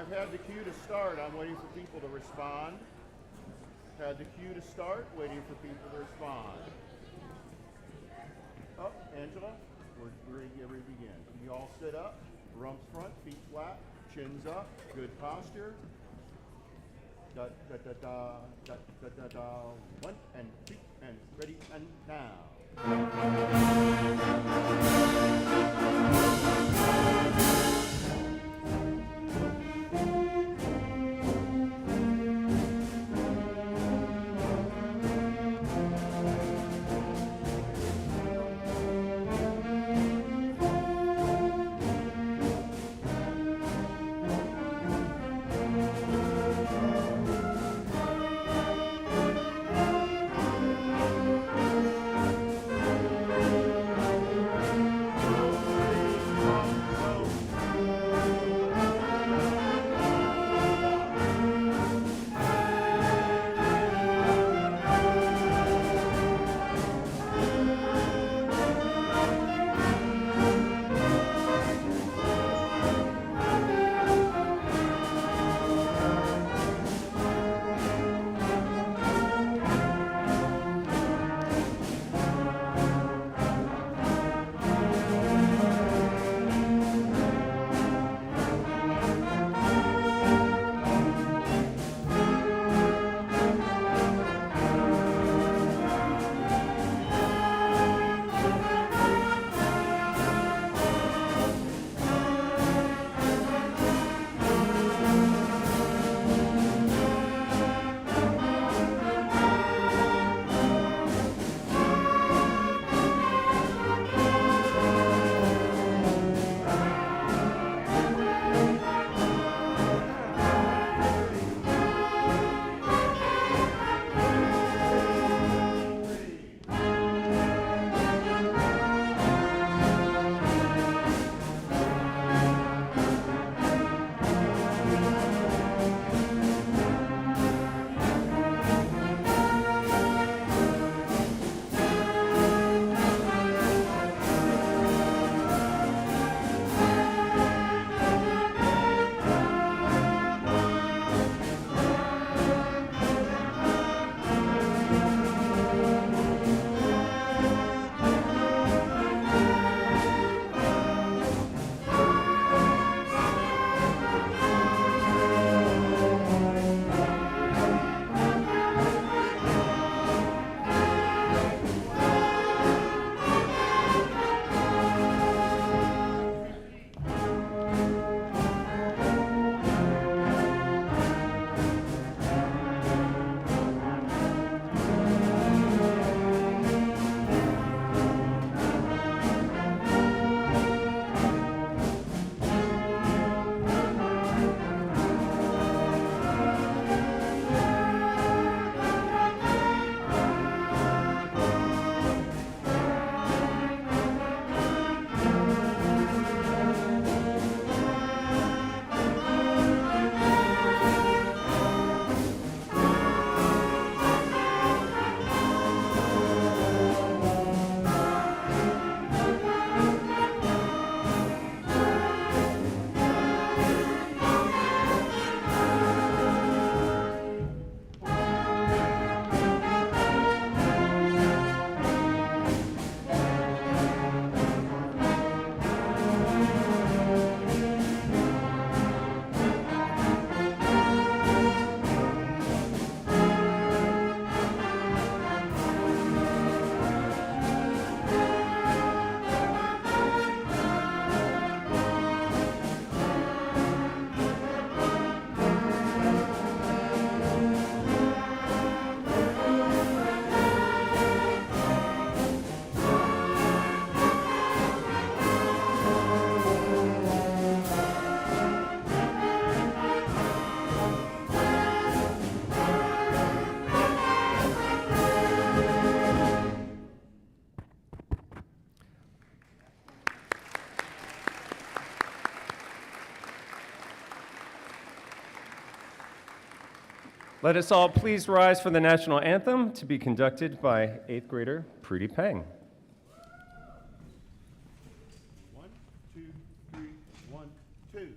I've had the cue to start. I'm waiting for people to respond. Had the cue to start, waiting for people to respond. Oh, Angela, we're ready to begin. You all sit up, rumps front, feet flat, chins up, good posture. Da da da da da da da da. 1 and 2 and ready and now. Let us all please rise for the national anthem to be conducted by 8th grader Prudy Peng. 1, 2, 3, 1, 2.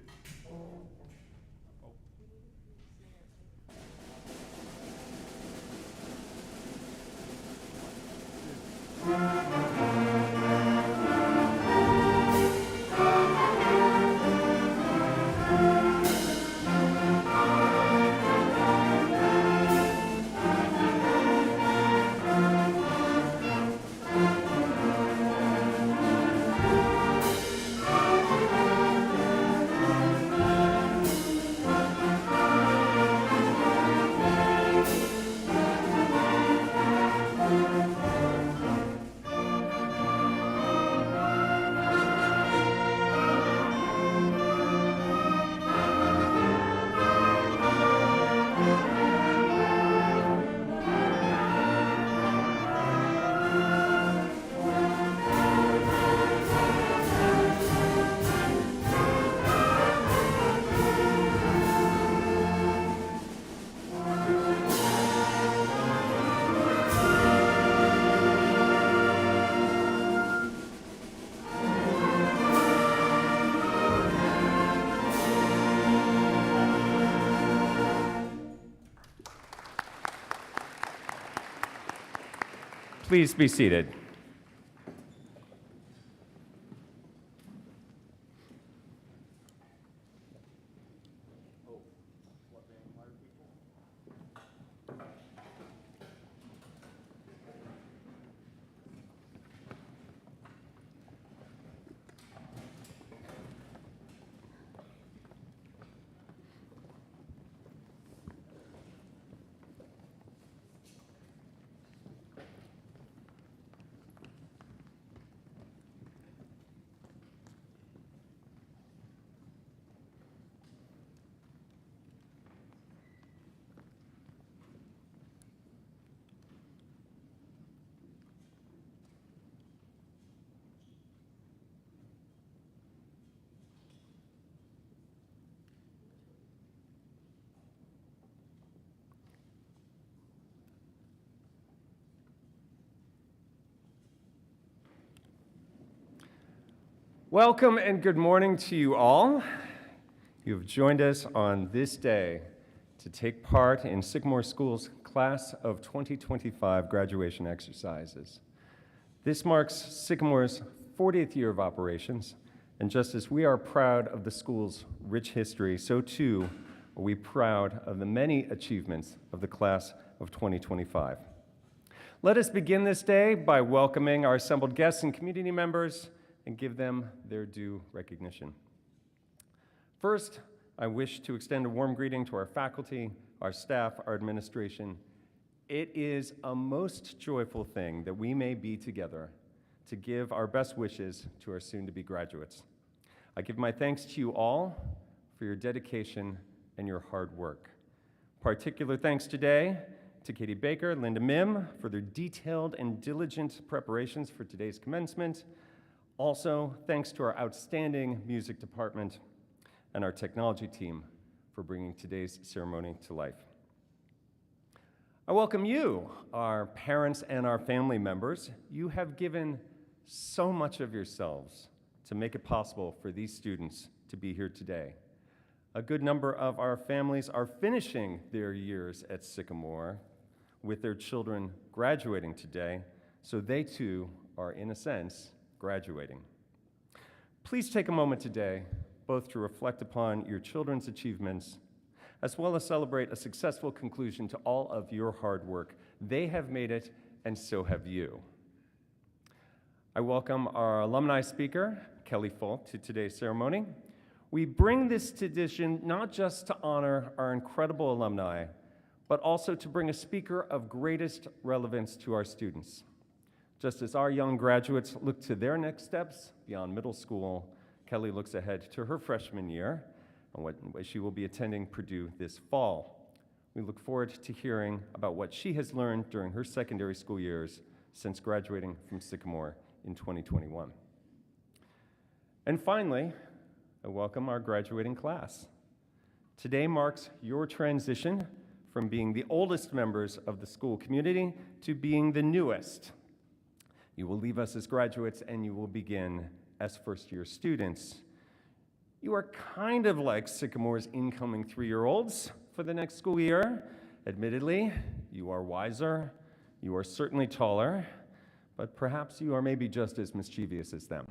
Please be seated. Welcome and good morning to you all. You have joined us on this day to take part in Sycamore School's Class of 2025 graduation exercises. This marks Sycamore's 40th year of operations, and just as we are proud of the school's rich history, so too are we proud of the many achievements of the Class of 2025. Let us begin this day by welcoming our assembled guests and community members and give them their due recognition. First, I wish to extend a warm greeting to our faculty, our staff, our administration. It is a most joyful thing that we may be together to give our best wishes to our soon-to-be graduates. I give my thanks to you all for your dedication and your hard work. Particular thanks today to Katie Baker, Linda Mim for their detailed and diligent preparations for today's commencement. Also, thanks to our outstanding music department and our technology team for bringing today's ceremony to life. I welcome you, our parents and our family members. You have given so much of yourselves to make it possible for these students to be here today. A good number of our families are finishing their years at Sycamore with their children graduating today, so they too are, in a sense, graduating. Please take a moment today both to reflect upon your children's achievements as well as celebrate a successful conclusion to all of your hard work. They have made it, and so have you. I welcome our alumni speaker, Kelly Folk, to today's ceremony. We bring this tradition not just to honor our incredible alumni, but also to bring a speaker of greatest relevance to our students. Just as our young graduates look to their next steps beyond middle school, Kelly looks ahead to her freshman year and what she will be attending Purdue this fall. We look forward to hearing about what she has learned during her secondary school years since graduating from Sycamore in 2021. And finally, I welcome our graduating class. Today marks your transition from being the oldest members of the school community to being the newest. You will leave us as graduates and you will begin as first-year students. You are kind of like Sycamore's incoming 3-year-olds for the next school year. Admittedly, you are wiser, you are certainly taller, but perhaps you are maybe just as mischievous as them.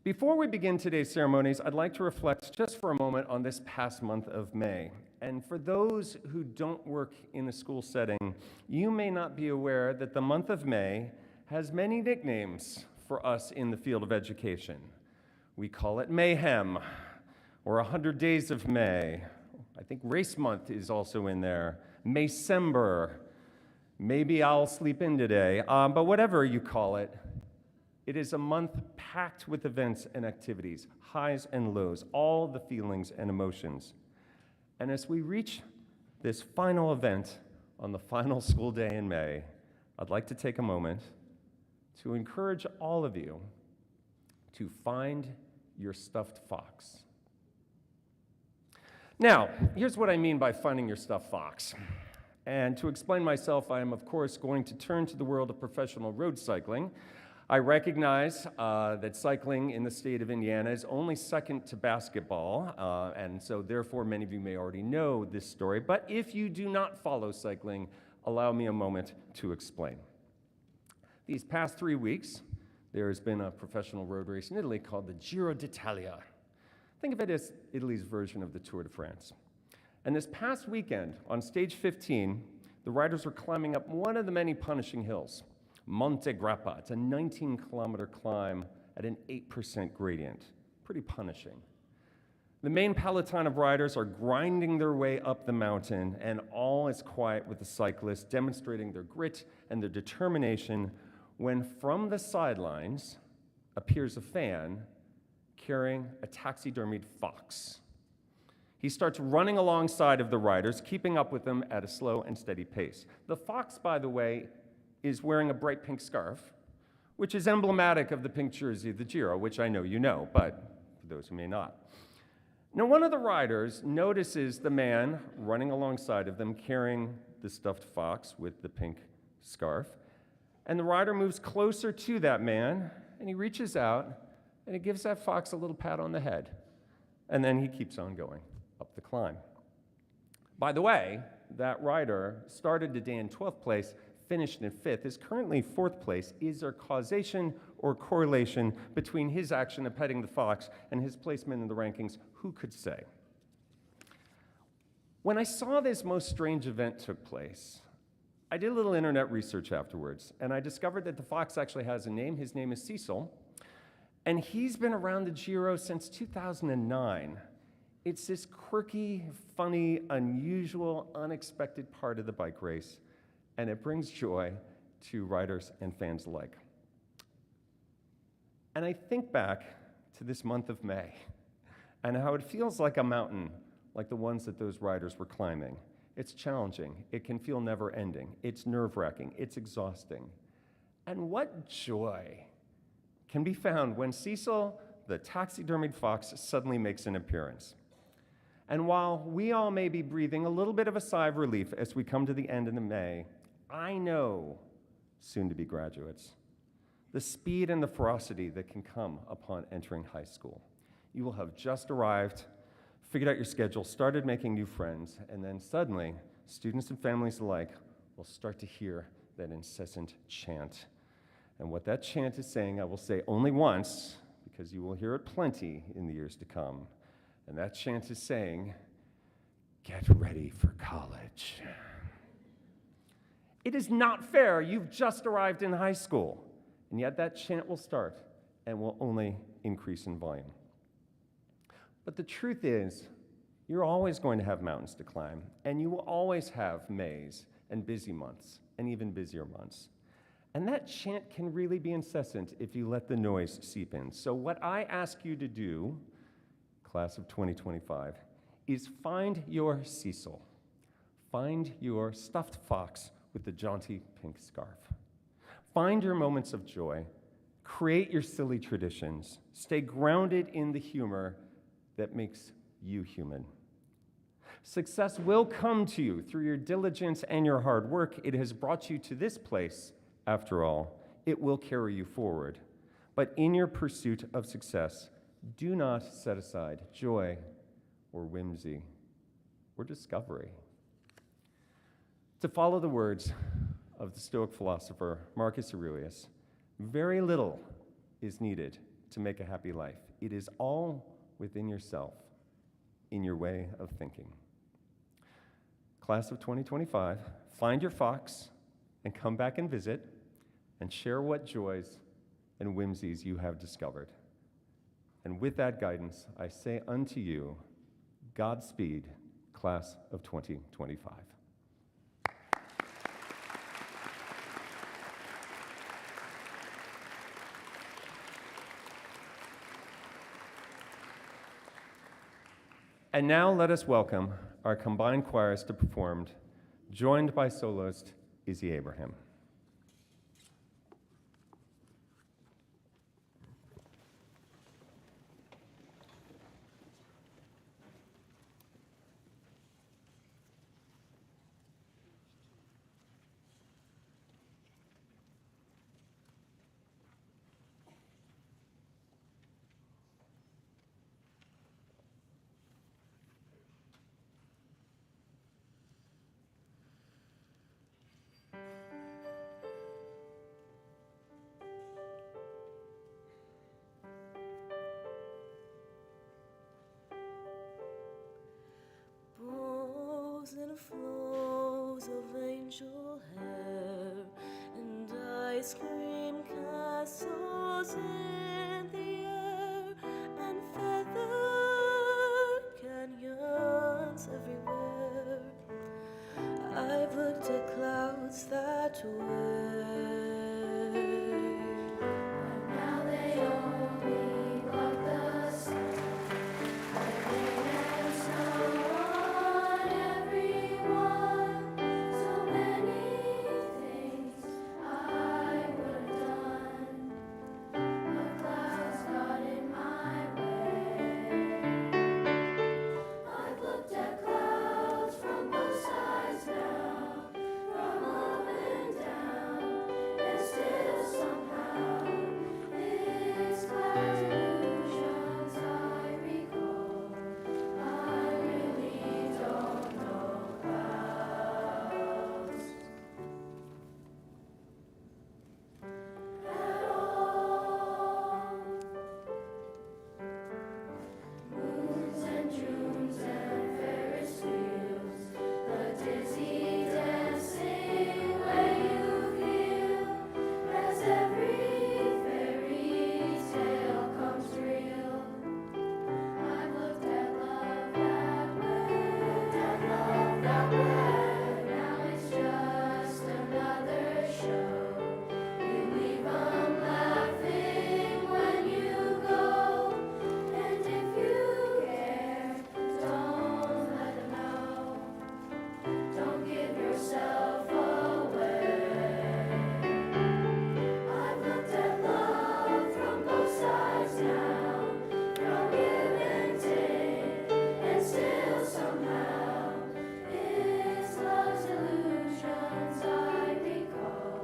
Before we begin today's ceremonies, I'd like to reflect just for a moment on this past month of May. And for those who don't work in a school setting, you may not be aware that the month of May has many nicknames for us in the field of education. We call it Mayhem, or 100 Days of May. I think Race Month is also in there. Maycember. Maybe I'll sleep in today. But whatever you call it, it is a month packed with events and activities, highs and lows, all the feelings and emotions. And as we reach this final event on the final school day in May, I'd like to take a moment to encourage all of you to find your stuffed fox. Now, here's what I mean by finding your stuffed fox. And to explain myself, I am, of course, going to turn to the world of professional road cycling. I recognize that cycling in the state of Indiana is only second to basketball, and so therefore many of you may already know this story. But if you do not follow cycling, allow me a moment to explain. These past 3 weeks, there has been a professional road race in Italy called the Giro d'Italia. Think of it as Italy's version of the Tour de France. And this past weekend, on stage 15, the riders were climbing up one of the many punishing hills, Monte Grappa. It's a 19-kilometer climb at an 8% gradient. Pretty punishing. The main peloton of riders are grinding their way up the mountain, and all is quiet with the cyclists demonstrating their grit and their determination when from the sidelines appears a fan carrying a taxidermied fox. He starts running alongside of the riders, keeping up with them at a slow and steady pace. The fox, by the way, is wearing a bright pink scarf, which is emblematic of the pink jersey of the Giro, which I know you know, but for those who may not. Now, one of the riders notices the man running alongside of them carrying the stuffed fox with the pink scarf, and the rider moves closer to that man, and he reaches out, and he gives that fox a little pat on the head, and then he keeps on going up the climb. By the way, that rider started today in 12th place, finished in 5th, is currently 4th place. Is there causation or correlation between his action of petting the fox and his placement in the rankings? Who could say? When I saw this most strange event took place, I did a little internet research afterwards, and I discovered that the fox actually has a name. His name is Cecil, and he's been around the Giro since 2009. It's this quirky, funny, unusual, unexpected part of the bike race, and it brings joy to riders and fans alike. And I think back to this month of May and how it feels like a mountain, like the ones that those riders were climbing. It's challenging. It can feel never-ending. It's nerve-wracking. It's exhausting. And what joy can be found when Cecil, the taxidermied fox, suddenly makes an appearance. And while we all may be breathing a little bit of a sigh of relief as we come to the end of May, I know, soon-to-be graduates, the speed and the ferocity that can come upon entering high school. You will have just arrived, figured out your schedule, started making new friends, and then suddenly, students and families alike will start to hear that incessant chant. And what that chant is saying, I will say only once, because you will hear it plenty in the years to come. And that chant is saying, "Get ready for college." It is not fair. You've just arrived in high school, and yet that chant will start and will only increase in volume. But the truth is, you're always going to have mountains to climb, and you will always have Mays and busy months and even busier months. And that chant can really be incessant if you let the noise seep in. So what I ask you to do, class of 2025, is find your Cecil. Find your stuffed fox with the jaunty pink scarf. Find your moments of joy. Create your silly traditions. Stay grounded in the humor that makes you human. Success will come to you through your diligence and your hard work. It has brought you to this place, after all. It will carry you forward. But in your pursuit of success, do not set aside joy or whimsy or discovery. To follow the words of the Stoic philosopher Marcus Aurelius, very little is needed to make a happy life. It is all within yourself, in your way of thinking. Class of 2025, find your fox and come back and visit and share what joys and whimsies you have discovered. And with that guidance, I say unto you, Godspeed, class of 2025. And now let us welcome our combined choirs to perform, joined by soloist Izzy Abraham. clouds and flows of angel hair, and ice cream castles in the air, and feather canyons everywhere. I've looked at clouds that way. Now they only block the sun. Rain and snow on everyone. So many things I would have done, but clouds got in my way. I've looked at clouds from both sides now, from up and down, and still somehow it's clouds illusions I recall. I really don't know clouds at all. Moons and Junes and Ferris wheels, the dizzy dancing way you feel as every fairy tale comes real. I've looked at love that way, now it's just another show. You leave 'em laughing when you go, and if you care, don't let them know. Don't give yourself away. I've looked at love from both sides now, from give and take, and still somehow it's love's illusions I recall.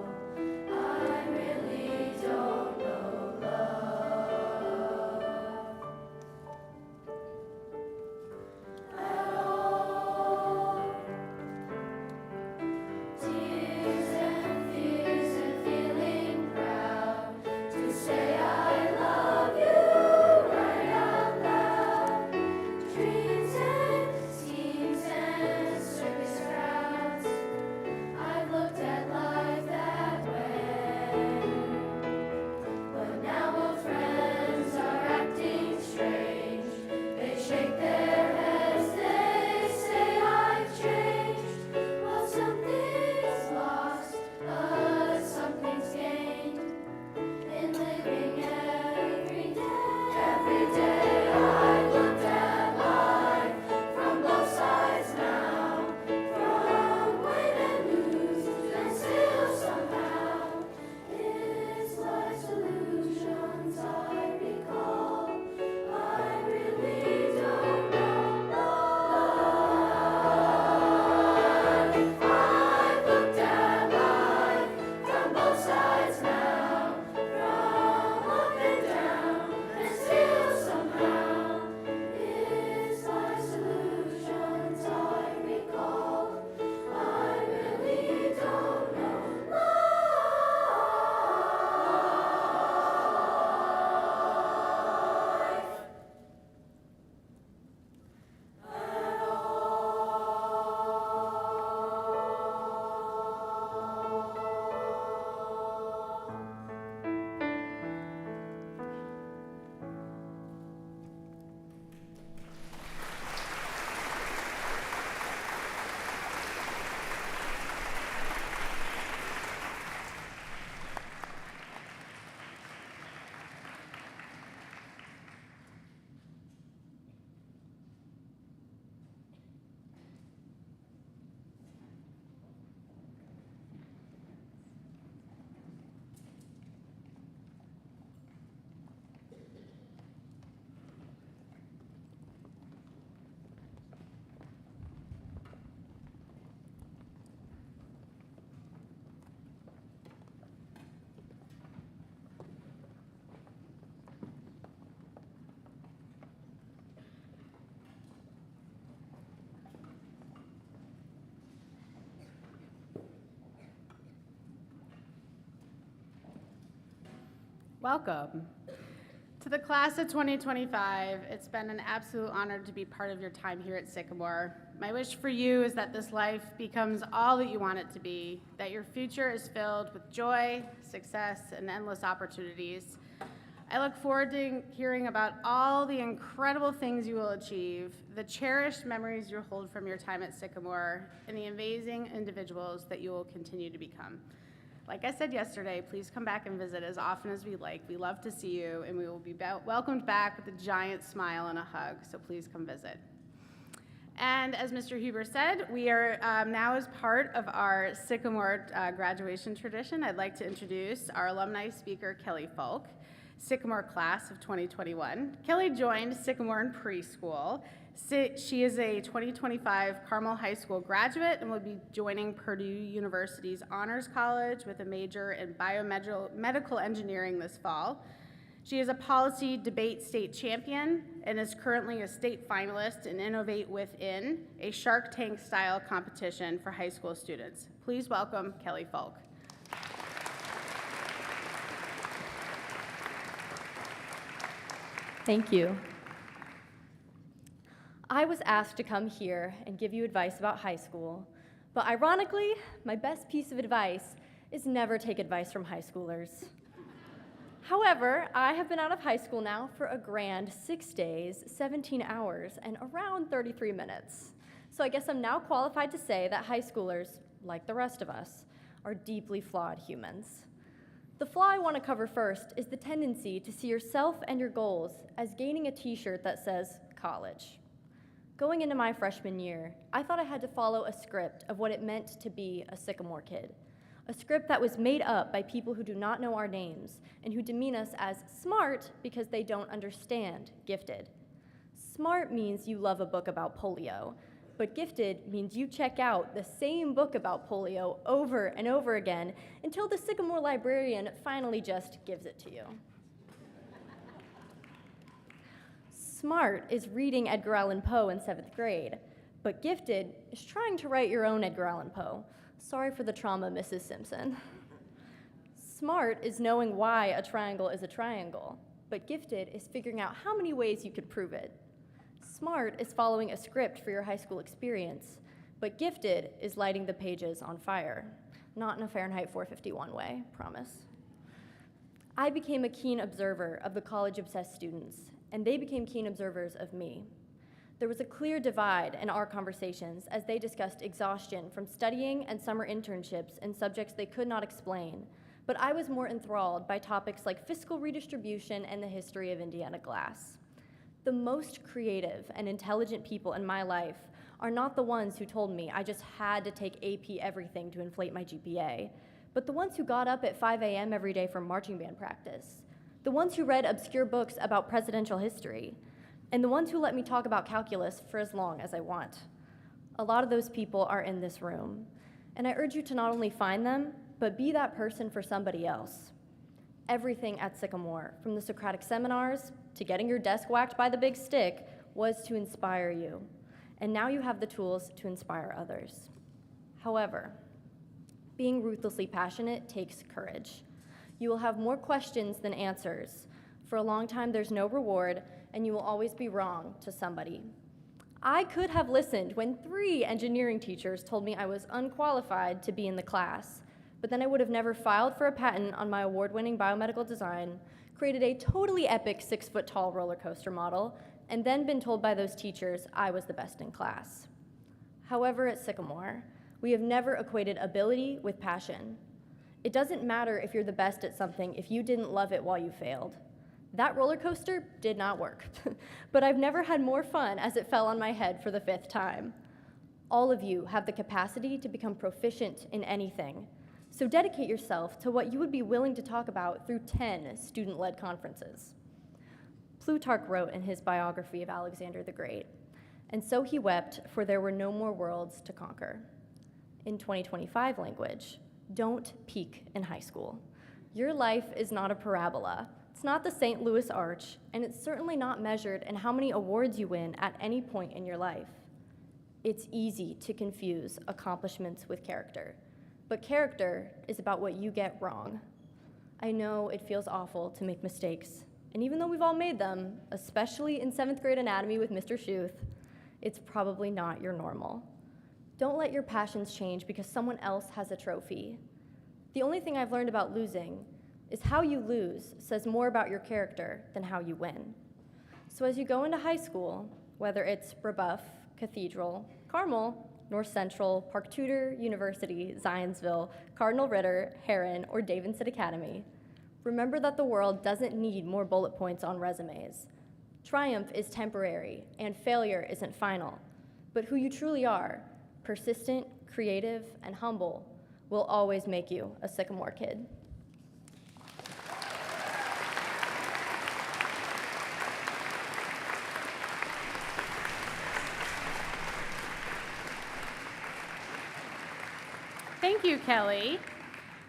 I really don't know love at all. Tears and fears and feeling proud to say I love you right out loud. Dreams and schemes and circus crowds. I've looked at life that way, but now old friends are acting strange. They shake their heads, they say I've changed. Well, something's lost, but something's gained in living every day. Every day I've looked at life from both sides now, from win and lose, and still somehow it's life's illusions I recall. I really don't know love. I've looked at life from both sides now, from up and down, and still somehow it's life's illusions I recall. I really don't know life at all. Welcome To the class of 2025, it's been an absolute honor to be part of your time here at Sycamore. My wish for you is that this life becomes all that you want it to be, that your future is filled with joy, success, and endless opportunities. I look forward to hearing about all the incredible things you will achieve, the cherished memories you'll hold from your time at Sycamore, and the amazing individuals that you will continue to become. Like I said yesterday, please come back and visit as often as we like. We love to see you, and we will be welcomed back with a giant smile and a hug, so please come visit. And as Mr. Huber said, we are now as part of our Sycamore graduation tradition, I'd like to introduce our alumni speaker, Kelly Falk, Sycamore class of 2021. Kelly joined Sycamore in preschool. She is a 2025 Carmel High School graduate and will be joining Purdue University's Honors College with a major in biomedical engineering this fall. She is a policy debate state champion and is currently a state finalist in Innovate Within, a Shark Tank style competition for high school students. Please welcome Kelly Falk. Thank you. I was asked to come here and give you advice about high school, but ironically, my best piece of advice is never take advice from high schoolers. However, I have been out of high school now for a grand 6 days, 17 hours, and around 33 minutes. So I guess I'm now qualified to say that high schoolers, like the rest of us, are deeply flawed humans. The flaw I want to cover first is the tendency to see yourself and your goals as gaining a t-shirt that says college. Going into my freshman year, I thought I had to follow a script of what it meant to be a Sycamore kid. A script that was made up by people who do not know our names and who demean us as smart because they don't understand gifted. Smart means you love a book about polio, but gifted means you check out the same book about polio over and over again until the Sycamore librarian finally just gives it to you. Smart is reading Edgar Allan Poe in 7th grade, but gifted is trying to write your own Edgar Allan Poe. Sorry for the trauma, Mrs. Simpson. Smart is knowing why a triangle is a triangle, but gifted is figuring out how many ways you could prove it. Smart is following a script for your high school experience, but gifted is lighting the pages on fire. Not in a Fahrenheit 451 way, promise. I became a keen observer of the college-obsessed students, and they became keen observers of me. There was a clear divide in our conversations as they discussed exhaustion from studying and summer internships in subjects they could not explain, but I was more enthralled by topics like fiscal redistribution and the history of Indiana glass. The most creative and intelligent people in my life are not the ones who told me I just had to take AP everything to inflate my GPA, but the ones who got up at 5 a.m. every day for marching band practice, the ones who read obscure books about presidential history, and the ones who let me talk about calculus for as long as I want. A lot of those people are in this room, and I urge you to not only find them, but be that person for somebody else. Everything at Sycamore, from the Socratic seminars to getting your desk whacked by the big stick, was to inspire you, and now you have the tools to inspire others. However, being ruthlessly passionate takes courage. You will have more questions than answers. For a long time, there's no reward, and you will always be wrong to somebody. I could have listened when 3 engineering teachers told me I was unqualified to be in the class, but then I would have never filed for a patent on my award-winning biomedical design, created a totally epic 6-foot-tall roller coaster model, and then been told by those teachers I was the best in class. However, at Sycamore, we have never equated ability with passion. It doesn't matter if you're the best at something if you didn't love it while you failed. That roller coaster did not work, but I've never had more fun as it fell on my head for the 5th time. All of you have the capacity to become proficient in anything, so dedicate yourself to what you would be willing to talk about through 10 student-led conferences. Plutarch wrote in his biography of Alexander the Great, "And so he wept, for there were no more worlds to conquer." In 2025 language, don't peak in high school. Your life is not a parabola. It's not the St. Louis Arch, and it's certainly not measured in how many awards you win at any point in your life. It's easy to confuse accomplishments with character, but character is about what you get wrong. I know it feels awful to make mistakes. And even though we've all made them, especially in 7th grade anatomy with Mr. Schuth, it's probably not your normal. Don't let your passions change because someone else has a trophy. The only thing I've learned about losing is how you lose says more about your character than how you win. So as you go into high school, whether it's Brebeuf, Cathedral, Carmel, North Central, Park Tudor, University, Zionsville, Cardinal Ritter, Heron, or Davidson Academy, remember that the world doesn't need more bullet points on resumes. Triumph is temporary, and failure isn't final. But who you truly are, persistent, creative, and humble, will always make you a Sycamore kid. Thank you, Kelly.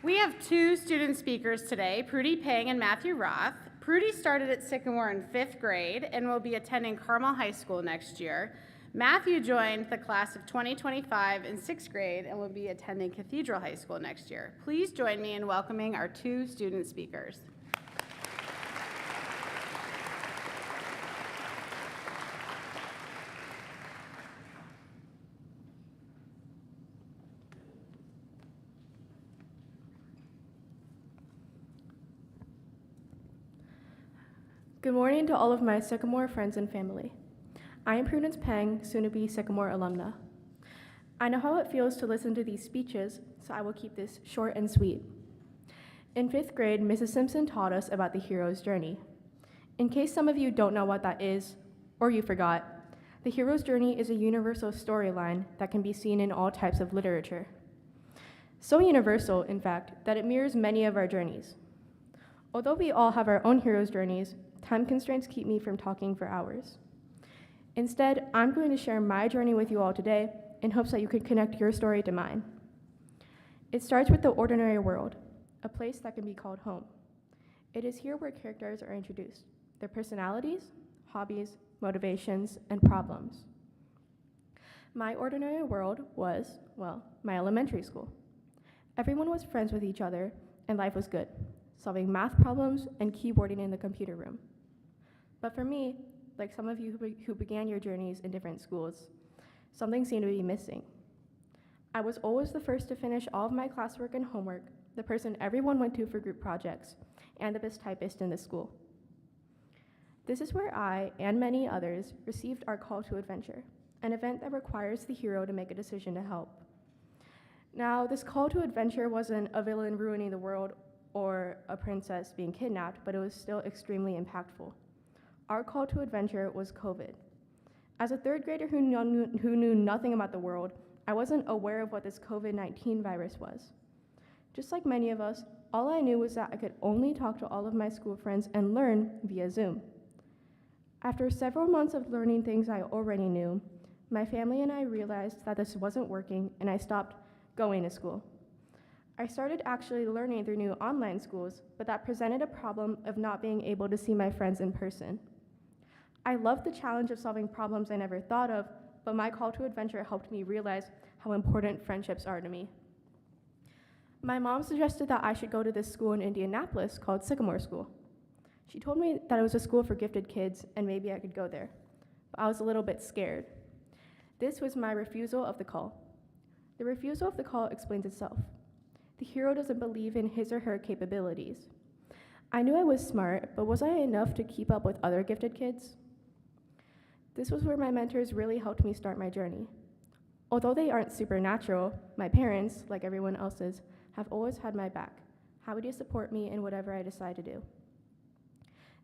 We have two student speakers today, Prudy Pang and Matthew Roth. Prudy started at Sycamore in 5th grade and will be attending Carmel High School next year. Matthew joined the class of 2025 in 6th grade and will be attending Cathedral High School next year. Please join me in welcoming our two student speakers. Good morning to all of my Sycamore friends and family. I am Prudence Pang, soon-to-be Sycamore alumna. I know how it feels to listen to these speeches, so I will keep this short and sweet. In 5th grade, Mrs. Simpson taught us about the hero's journey. In case some of you don't know what that is, or you forgot, the hero's journey is a universal storyline that can be seen in all types of literature. So universal, in fact, that it mirrors many of our journeys. Although we all have our own hero's journeys, time constraints keep me from talking for hours. Instead, I'm going to share my journey with you all today in hopes that you can connect your story to mine. It starts with the ordinary world, a place that can be called home. It is here where characters are introduced, their personalities, hobbies, motivations, and problems. My ordinary world was, well, my elementary school. Everyone was friends with each other, and life was good, solving math problems and keyboarding in the computer room. But for me, like some of you who began your journeys in different schools, something seemed to be missing. I was always the first to finish all of my classwork and homework, the person everyone went to for group projects, and the best typist in the school. This is where I, and many others, received our call to adventure, an event that requires the hero to make a decision to help. Now, this call to adventure wasn't a villain ruining the world or a princess being kidnapped, but it was still extremely impactful. Our call to adventure was COVID. As a 3rd grader who knew nothing about the world, I wasn't aware of what this COVID-19 virus was. Just like many of us, all I knew was that I could only talk to all of my school friends and learn via Zoom. After several months of learning things I already knew, my family and I realized that this wasn't working, and I stopped going to school. I started actually learning through new online schools, but that presented a problem of not being able to see my friends in person. I loved the challenge of solving problems I never thought of, but my call to adventure helped me realize how important friendships are to me. My mom suggested that I should go to this school in Indianapolis called Sycamore School. She told me that it was a school for gifted kids and maybe I could go there, but I was a little bit scared. This was my refusal of the call. The refusal of the call explains itself. The hero doesn't believe in his or her capabilities. I knew I was smart, but was I enough to keep up with other gifted kids? This was where my mentors really helped me start my journey. Although they aren't supernatural, my parents, like everyone else's, have always had my back, happy to support me in whatever I decide to do.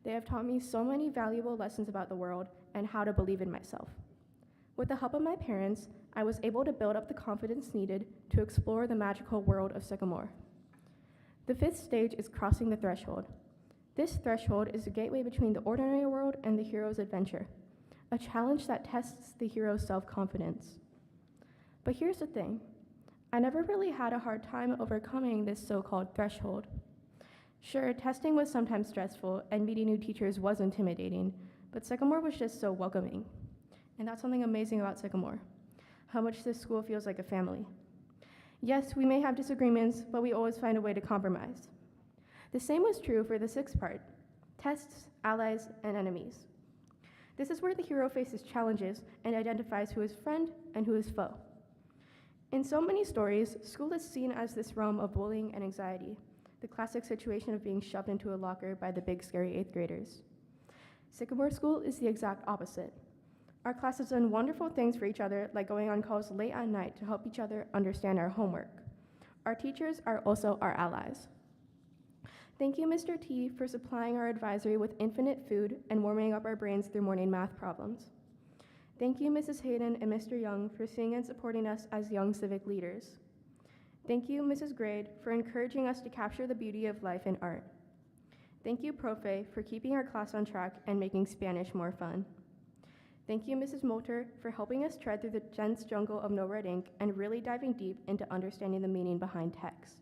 They have taught me so many valuable lessons about the world and how to believe in myself. With the help of my parents, I was able to build up the confidence needed to explore the magical world of Sycamore. The 5th stage is crossing the threshold. This threshold is the gateway between the ordinary world and the hero's adventure, a challenge that tests the hero's self-confidence. But here's the thing. I never really had a hard time overcoming this so-called threshold. Sure, testing was sometimes stressful and meeting new teachers was intimidating, but Sycamore was just so welcoming. And that's something amazing about Sycamore, how much this school feels like a family. Yes, we may have disagreements, but we always find a way to compromise. The same was true for the 6th part. Tests allies, and enemies. This is where the hero faces challenges and identifies who is friend and who is foe. In so many stories, school is seen as this realm of bullying and anxiety, the classic situation of being shoved into a locker by the big scary 8th graders. Sycamore School is the exact opposite. Our class has done wonderful things for each other, like going on calls late at night to help each other understand our homework. Our teachers are also our allies. Thank you, Mr. T, for supplying our advisory with infinite food and warming up our brains through morning math problems. Thank you, Mrs. Hayden and Mr. Young, for seeing and supporting us as young civic leaders. Thank you, Mrs. Grade, for encouraging us to capture the beauty of life in art. Thank you, Profe, for keeping our class on track and making Spanish more fun. Thank you, Mrs. Moulter, for helping us tread through the dense jungle of no red ink and really diving deep into understanding the meaning behind text.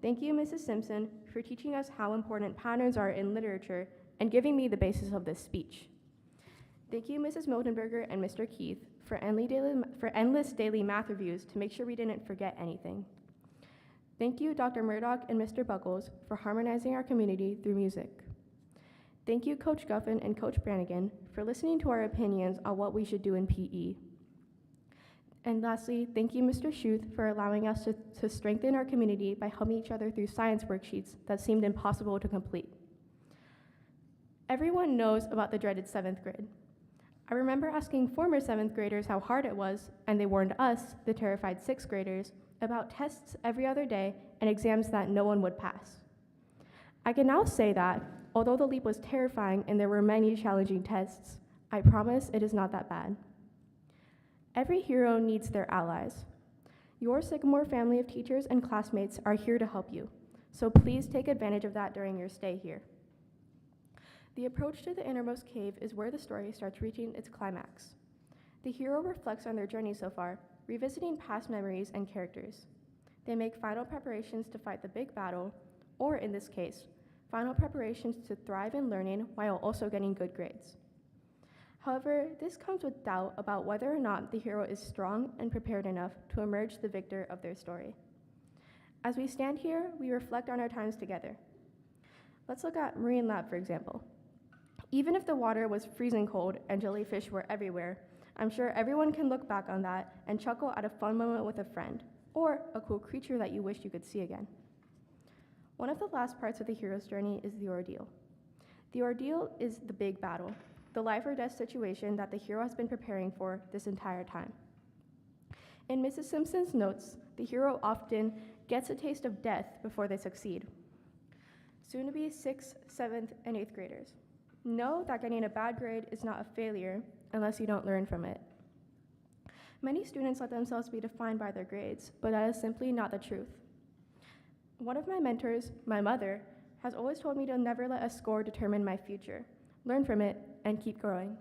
Thank you, Mrs. Simpson, for teaching us how important patterns are in literature and giving me the basis of this speech. Thank you, Mrs. Miltenberger and Mr. Keith, for endless daily math reviews to make sure we didn't forget anything. Thank you, Dr. Murdoch and Mr. Buckles, for harmonizing our community through music. Thank you, Coach Guffin and Coach Brannigan, for listening to our opinions on what we should do in PE. And lastly, thank you, Mr. Schuth, for allowing us to strengthen our community by helping each other through science worksheets that seemed impossible to complete. Everyone knows about the dreaded 7th grade. I remember asking former 7th graders how hard it was, and they warned us, the terrified 6th graders, about tests every other day and exams that no one would pass. I can now say that, although the leap was terrifying and there were many challenging tests, I promise it is not that bad. Every hero needs their allies. Your Sycamore family of teachers and classmates are here to help you, so please take advantage of that during your stay here. The approach to the innermost cave is where the story starts reaching its climax. The hero reflects on their journey so far, revisiting past memories and characters. They make final preparations to fight the big battle, or in this case, final preparations to thrive in learning while also getting good grades. However, this comes with doubt about whether or not the hero is strong and prepared enough to emerge the victor of their story. As we stand here, we reflect on our times together. Let's look at Marine Lab, for example. Even if the water was freezing cold and jellyfish were everywhere, I'm sure everyone can look back on that and chuckle at a fun moment with a friend, or a cool creature that you wish you could see again. One of the last parts of the hero's journey is the ordeal. The ordeal is the big battle, the life or death situation that the hero has been preparing for this entire time. In Mrs. Simpson's notes, the hero often gets a taste of death before they succeed. Soon to be 6th, 7th, and 8th graders. Know that getting a bad grade is not a failure unless you don't learn from it. Many students let themselves be defined by their grades, but that is simply not the truth. One of my mentors, my mother, has always told me to never let a score determine my future, learn from it, and keep growing.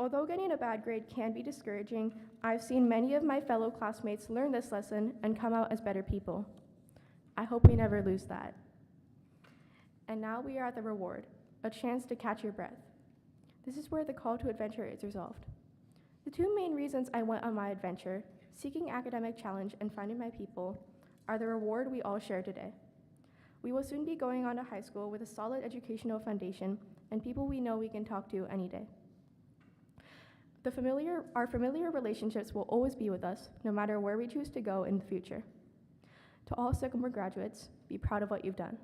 Although getting a bad grade can be discouraging, I've seen many of my fellow classmates learn this lesson and come out as better people. I hope we never lose that. And now we are at the reward, a chance to catch your breath. This is where the call to adventure is resolved. The two main reasons I went on my adventure, seeking academic challenge and finding my people, are the reward we all share today. We will soon be going on to high school with a solid educational foundation and people we know we can talk to any day. Our familiar relationships will always be with us, no matter where we choose to go in the future. To all Sycamore graduates, be proud of what you've done.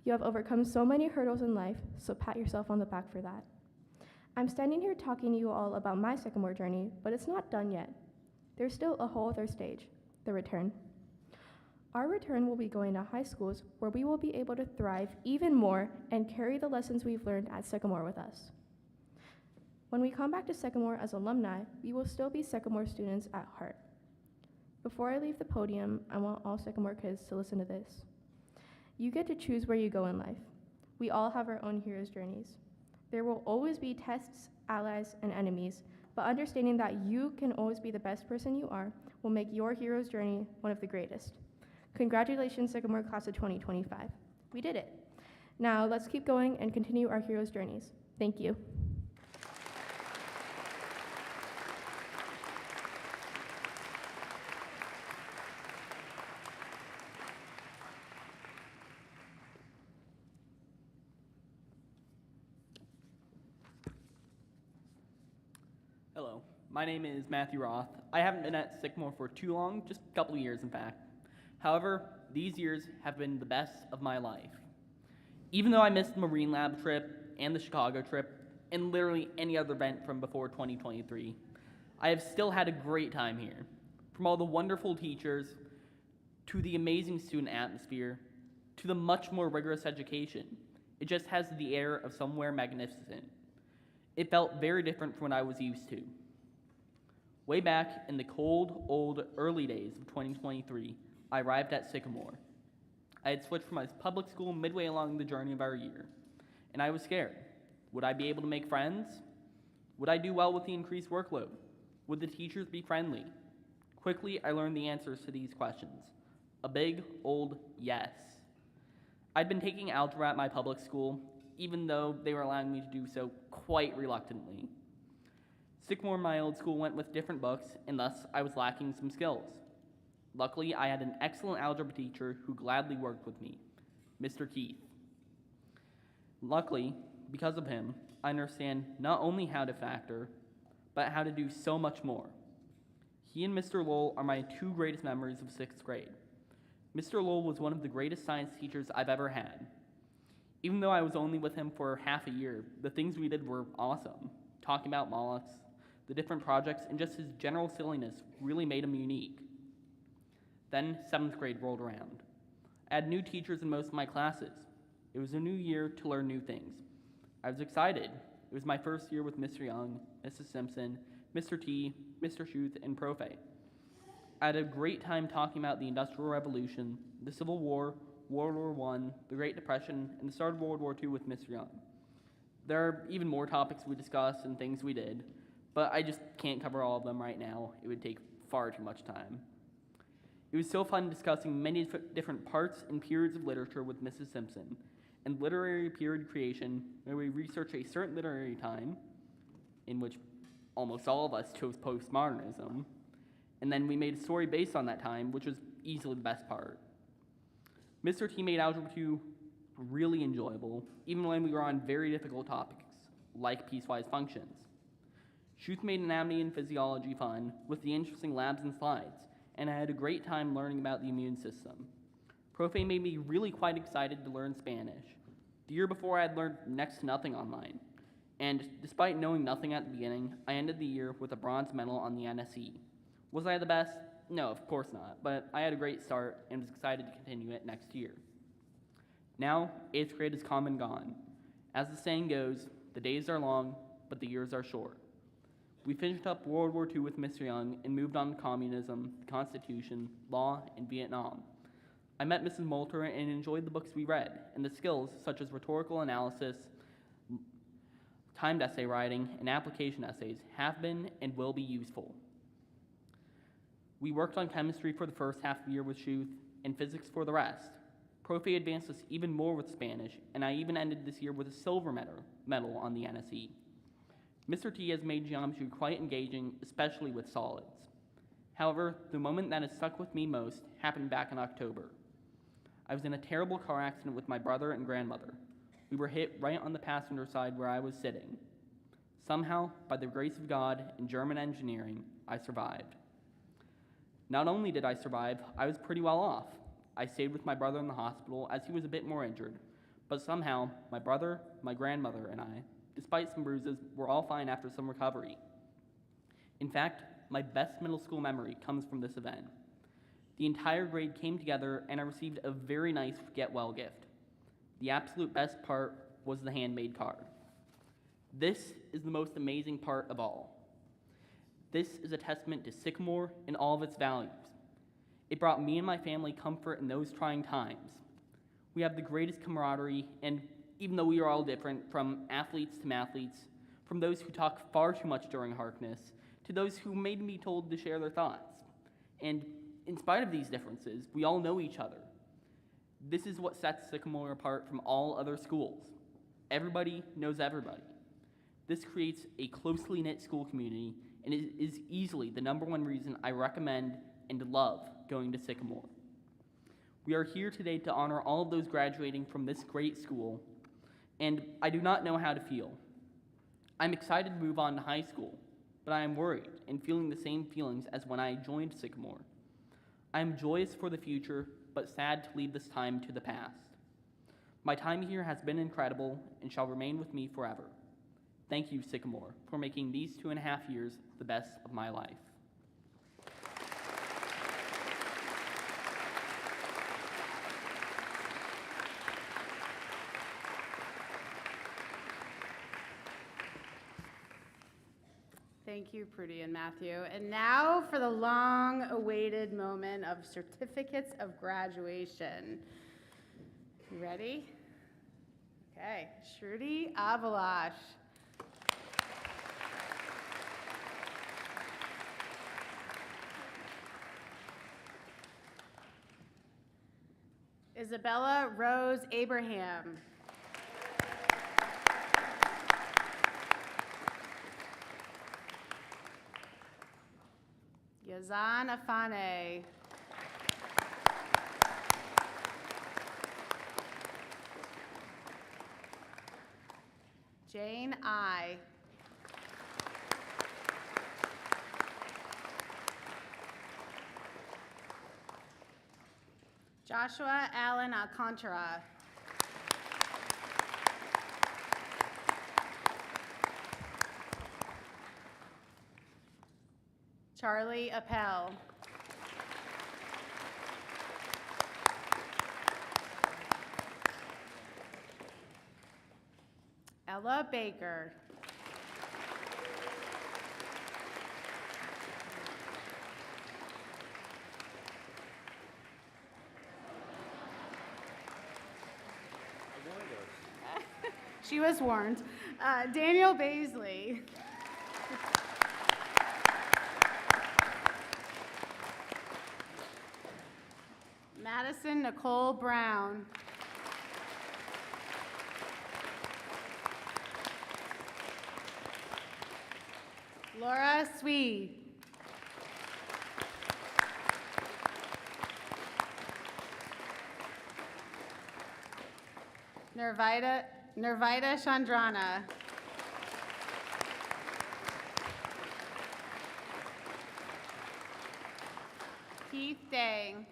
You have overcome so many hurdles in life, so pat yourself on the back for that. I'm standing here talking to you all about my Sycamore journey, but it's not done yet. There's still a whole other stage, the return. Our return will be going to high schools where we will be able to thrive even more and carry the lessons we've learned at Sycamore with us. When we come back to Sycamore as alumni, we will still be Sycamore students at heart. Before I leave the podium, I want all Sycamore kids to listen to this. You get to choose where you go in life. We all have our own hero's journeys. There will always be tests, allies, and enemies, but understanding that you can always be the best person you are will make your hero's journey one of the greatest. Congratulations, Sycamore class of 2025. We did it. Now let's keep going and continue our hero's journeys. Thank you. My name is Matthew Roth. I haven't been at Sycamore for too long, just a couple of years in fact. However, these years have been the best of my life. Even though I missed the Marine Lab trip and the Chicago trip, and literally any other event from before 2023, I have still had a great time here. From all the wonderful teachers, to the amazing student atmosphere, to the much more rigorous education, it just has the air of somewhere magnificent. It felt very different from what I was used to. Way back in the cold, old, early days of 2023, I arrived at Sycamore. I had switched from my public school midway along the journey of our year, and I was scared. Would I be able to make friends? Would I do well with the increased workload? Would the teachers be friendly? Quickly, I learned the answers to these questions. A big, old yes. I'd been taking algebra at my public school, even though they were allowing me to do so quite reluctantly. Sycamore, my old school, went with different books, and thus I was lacking some skills. Luckily, I had an excellent algebra teacher who gladly worked with me, Mr. Keith. Luckily, because of him, I understand not only how to factor, but how to do so much more. He and Mr. Lowell are my two greatest memories of 6th grade. Mr. Lowell was one of the greatest science teachers I've ever had. Even though I was only with him for half a year, the things we did were awesome. Talking about mollusks, the different projects, and just his general silliness really made him unique. Then 7th grade rolled around. I had new teachers in most of my classes. It was a new year to learn new things. I was excited. It was my first year with Mr. Young, Mrs. Simpson, Mr. T, Mr. Schuth, and Profe. I had a great time talking about the Industrial Revolution, the Civil War, World War I, the Great Depression, and the start of World War II with Mr. Young. There are even more topics we discussed and things we did, but I just can't cover all of them right now. It would take far too much time. It was so fun discussing many different parts and periods of literature with Mrs. Simpson, and literary period creation, where we research a certain literary time, in which almost all of us chose postmodernism, and then we made a story based on that time, which was easily the best part. Mr. T made Algebra 2 really enjoyable, even when we were on very difficult topics, like piecewise functions. Schuth made anatomy and physiology fun, with the interesting labs and slides, and I had a great time learning about the immune system. Profe made me really quite excited to learn Spanish. The year before, I had learned next to nothing online, and despite knowing nothing at the beginning, I ended the year with a bronze medal on the NSE. Was I the best? No, of course not, but I had a great start and was excited to continue it next year. Now, 8th grade is come and gone. As the saying goes, the days are long, but the years are short. We finished up World War II with Mr. Young and moved on to communism, the Constitution, law, and Vietnam. I met Mrs. Moulter and enjoyed the books we read, and the skills such as rhetorical analysis, timed essay writing, and application essays have been and will be useful. We worked on chemistry for the first half of the year with Schuth, and physics for the rest. Profe advanced us even more with Spanish, and I even ended this year with a silver medal on the NSE. Mr. T has made geometry quite engaging, especially with solids. However, the moment that has stuck with me most happened back in October. I was in a terrible car accident with my brother and grandmother. We were hit right on the passenger side where I was sitting. Somehow, by the grace of God and German engineering, I survived. Not only did I survive, I was pretty well off. I stayed with my brother in the hospital as he was a bit more injured, but somehow, my brother, my grandmother, and I, despite some bruises, were all fine after some recovery. In fact, my best middle school memory comes from this event. The entire grade came together and I received a very nice get well gift. The absolute best part was the handmade card. This is the most amazing part of all. This is a testament to Sycamore and all of its values. It brought me and my family comfort in those trying times. We have the greatest camaraderie, and even though we are all different, from athletes to mathletes, from those who talk far too much during Harkness, to those who may be told to share their thoughts. And in spite of these differences, we all know each other. This is what sets Sycamore apart from all other schools. Everybody knows everybody. This creates a closely knit school community, and it is easily the #1 reason I recommend and love going to Sycamore. We are here today to honor all of those graduating from this great school, and I do not know how to feel. I'm excited to move on to high school. but I am worried and feeling the same feelings as when I joined Sycamore. I am joyous for the future, but sad to leave this time to the past. My time here has been incredible and shall remain with me forever. Thank you, Sycamore, for making these 2.5 years the best of my life. Thank you, Prudy and Matthew. And now for the long-awaited moment of certificates of graduation. You ready? Okay, Shruti Avalash. Isabella Rose Abraham. Yazan Afane. Jane I. Joshua Allen Alcantara. Charlie Appel. Ella Baker. She was warned. Daniel Baisley. Madison Nicole Brown. Laura Swee. Nirvita Chandrana. Keith Dang.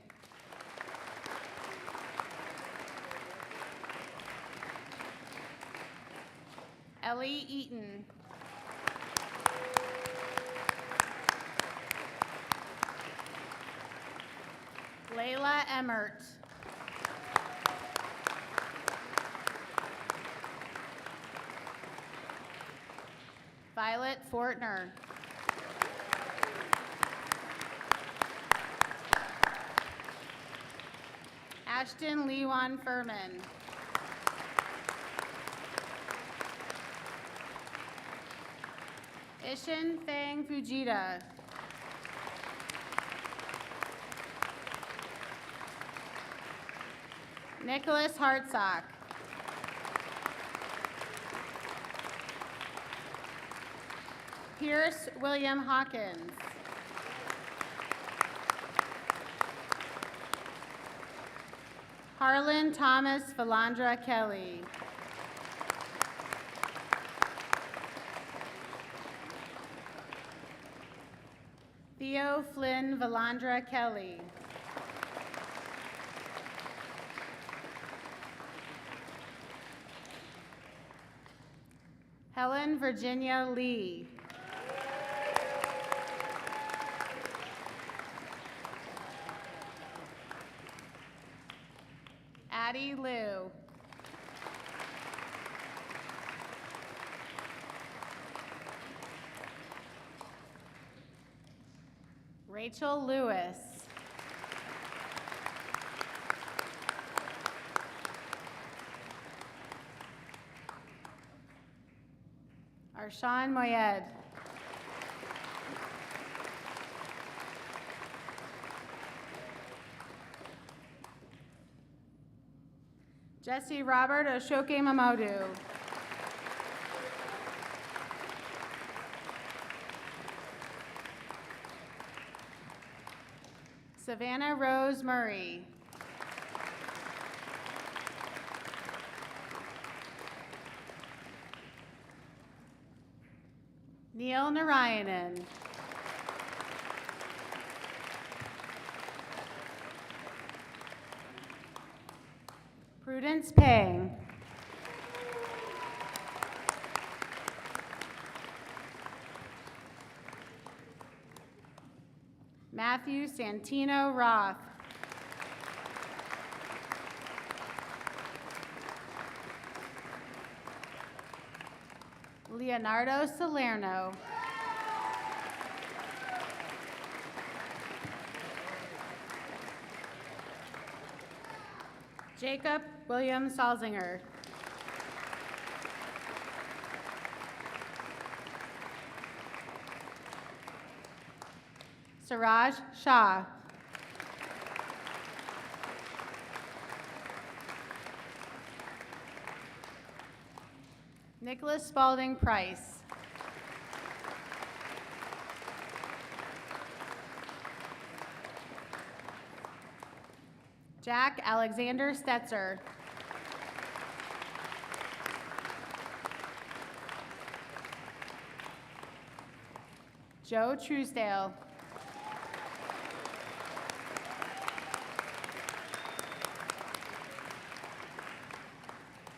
Ellie Eaton. Layla Emmert. Violet Fortner. Ashton Lewan Furman. Ishin Fang Fujita. Nicholas Hartsock. Pierce William Hawkins. Harlan Thomas Valandra Kelly. Theo Flynn Valandra Kelly. Helen Virginia Lee. Addie Liu. Rachel Lewis. Arshawn Moyed. Jesse Robert Oshoke Mamodu. Savannah Rose Murray. Neil Narayanan. Prudence Pang. Matthew Santino Roth. Leonardo Salerno. Jacob William Salzinger. Siraj Shah. Nicholas Spalding Price. Jack Alexander Stetzer. Joe Truesdale.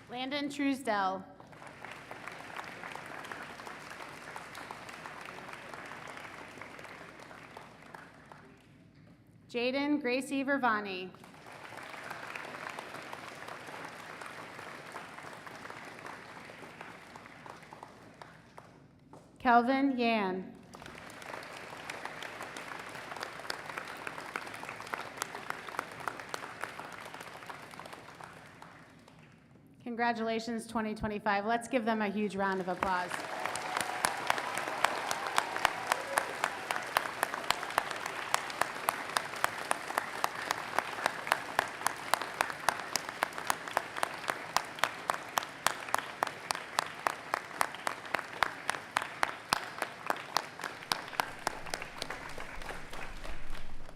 Landon Truesdale. Jaden Gracie Vervani. Kelvin Yan. Congratulations, 2025. Let's give them a huge round of applause.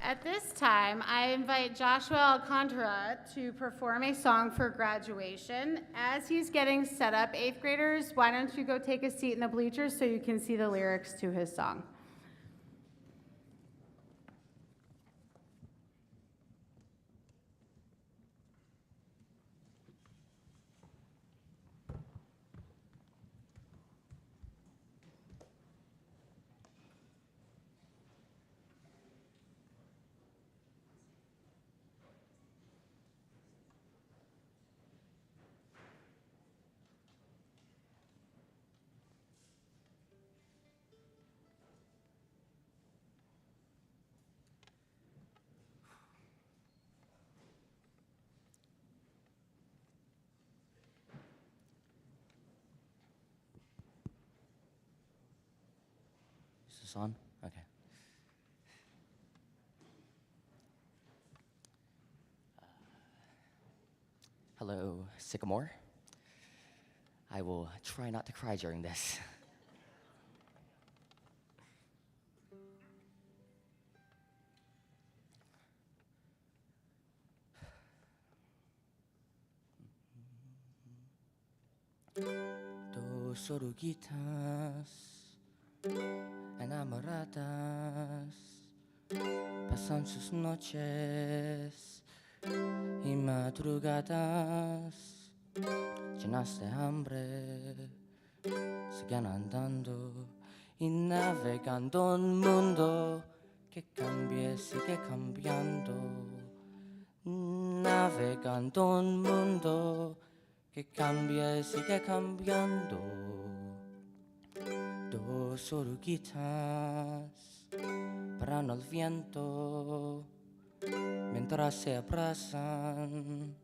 At this time, I invite Joshua Alcantara to perform a song for graduation. As he's getting set up, 8th graders, why don't you go take a seat in the bleachers so you can see the lyrics to his song. Is this on? Okay. Hello, Sycamore. I will try not to cry during this. Dos oruguitas enamoradas pasan sus noches y madrugadas llenas de hambre, siguen andando y navegando un mundo que cambia y sigue cambiando, navegando un mundo que cambia y sigue cambiando. Dos oruguitas paran al viento mientras se abrazan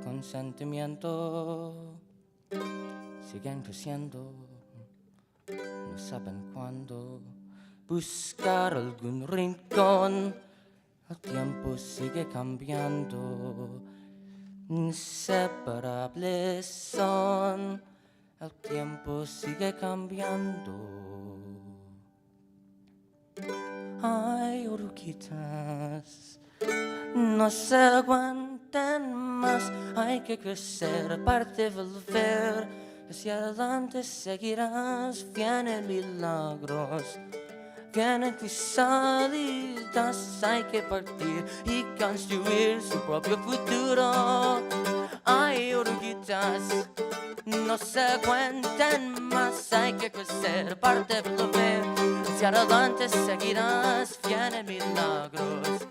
con sentimiento, siguen creciendo, no saben cuándo buscar algún rincón, el tiempo sigue cambiando, inseparables son, el tiempo sigue cambiando. Ay, oruguitas, no se aguanten más, hay que crecer para volver, Hacia adelante seguirás, vienen milagros, vienen crisalitas, hay que partir y construir su propio futuro. Hay oruguitas, no se cuenten más, hay que crecer, parte de lo ver. Hacia adelante seguirás, vienen milagros,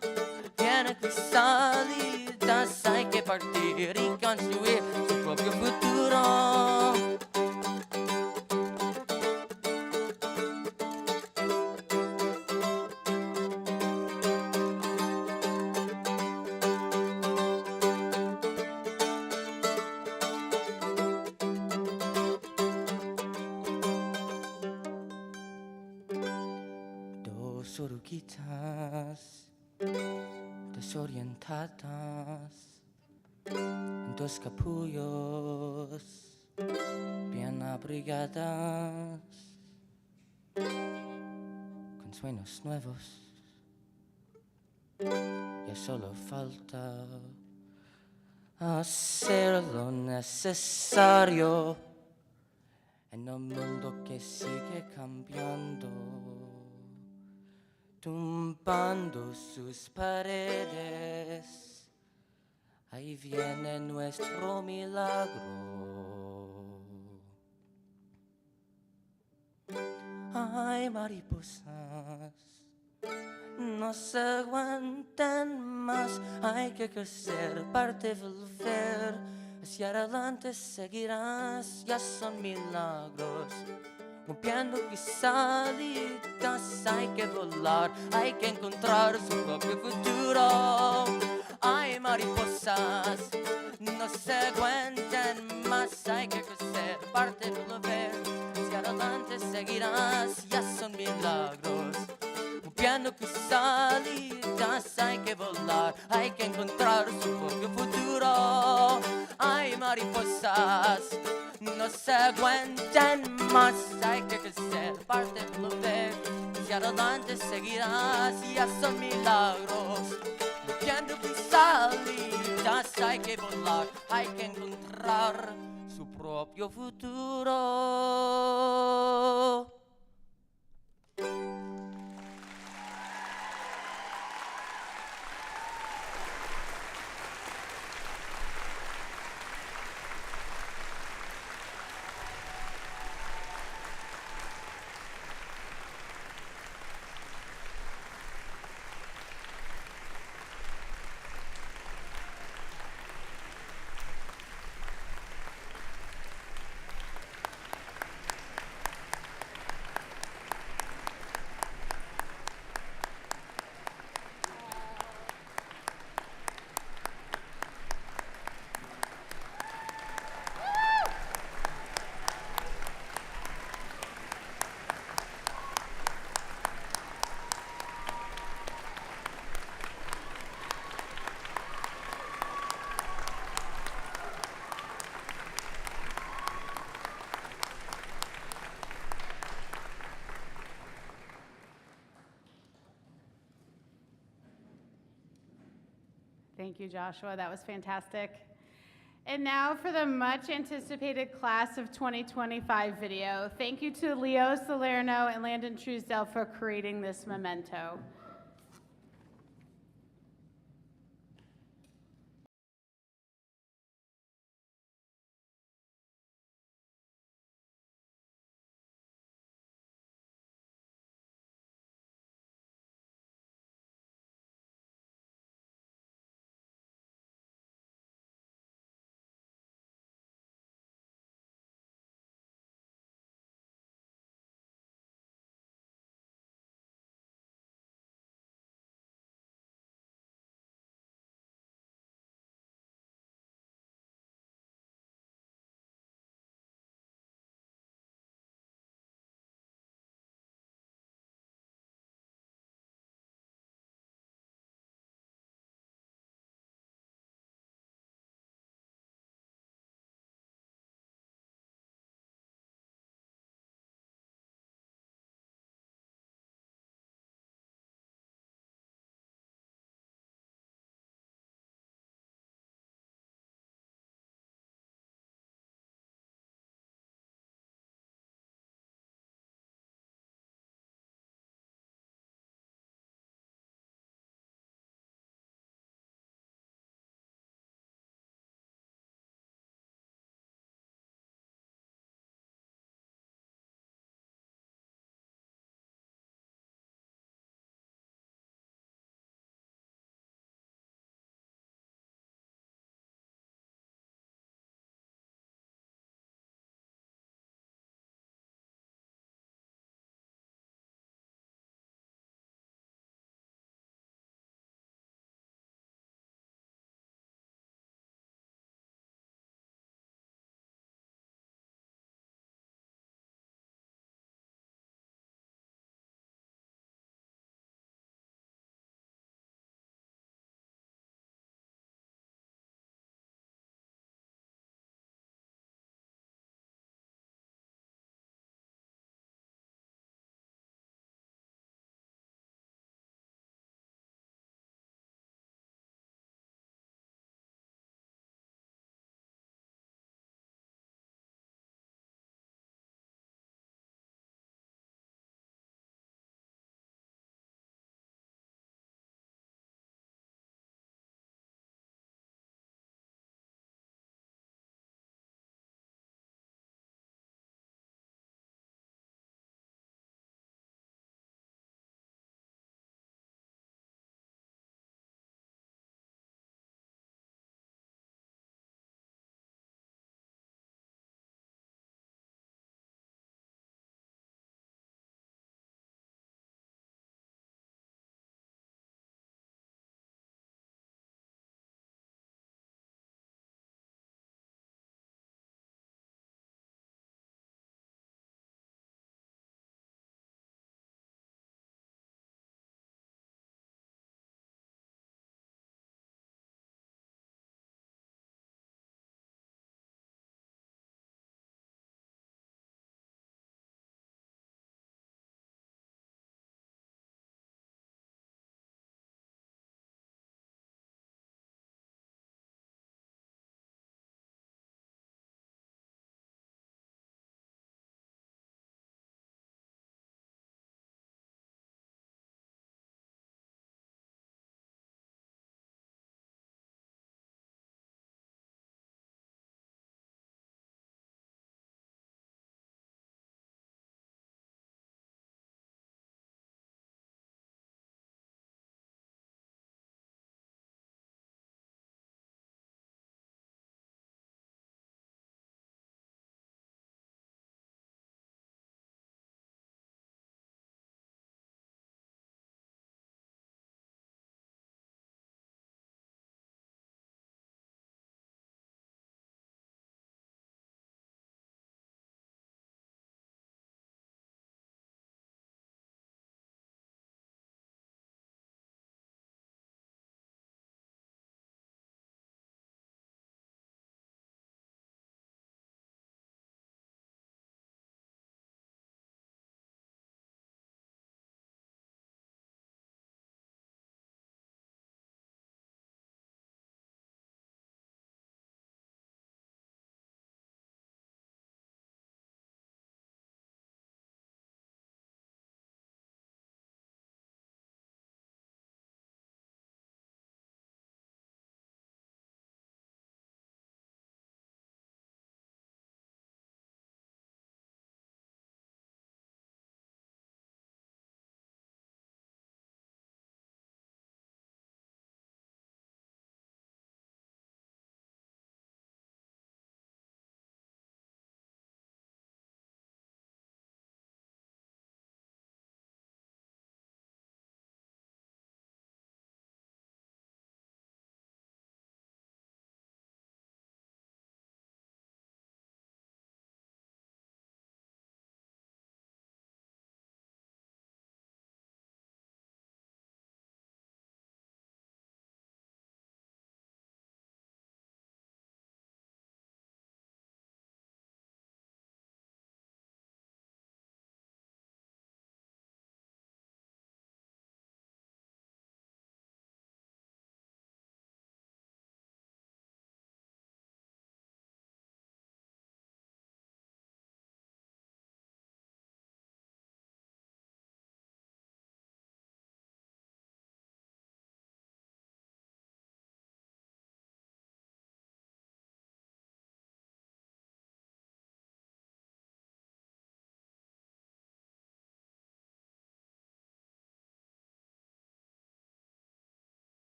vienen crisalitas, hay que partir y construir su propio futuro. Dos oruguitas desorientadas, dos capullos bien abrigadas, con sueños nuevos. Ya solo falta hacer lo necesario en un mundo que sigue cambiando, tumbando sus paredes. Ahí viene nuestro milagro. Ay, mariposas, no se aguanten más, hay que crecer, parte volver, hacia adelante seguirás, ya son milagros, rompiendo crisalitas, hay que volar, hay que encontrar su propio futuro. Ay, mariposas, no se aguanten más, hay que crecer, parte volver, hacia adelante seguirás, ya son milagros. Rompiendo crisalitas, hay que volar, hay que encontrar su propio futuro. Ay, mariposas, no se aguanten más, hay que crecer, parte de volver, hacia adelante seguirás, ya son milagros. Rompiendo crisalitas, hay que volar, hay que encontrar su propio futuro. Thank you, Joshua. That was fantastic. And now for the much anticipated class of 2025 video. Thank you to Leo Salerno and Landon Truesdale for creating this memento.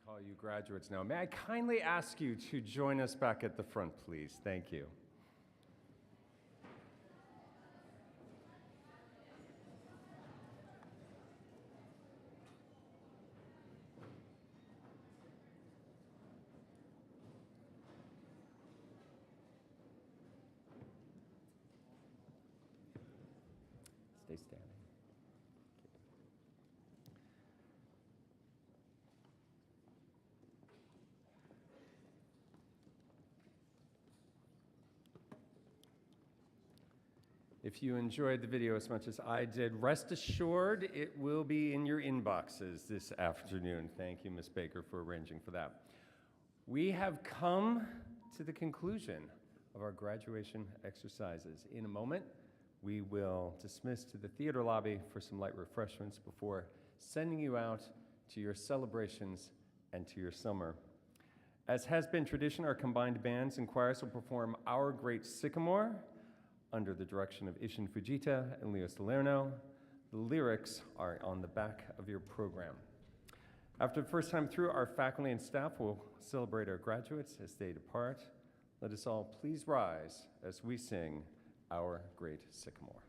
call you graduates now. May I kindly ask you to join us back at the front, please? Thank you. Stay standing. If you enjoyed the video as much as I did, rest assured it will be in your inboxes this afternoon. Thank you, Ms. Baker, for arranging for that. We have come to the conclusion of our graduation exercises. In a moment, we will dismiss to the theater lobby for some light refreshments before sending you out to your celebrations and to your summer. As has been tradition, our combined bands and choirs will perform Our Great Sycamore under the direction of Ishin Fujita and Leo Salerno. The lyrics are on the back of your program. After the first time through, our faculty and staff will celebrate our graduates as they depart. Let us all please rise as we sing Our Great Sycamore.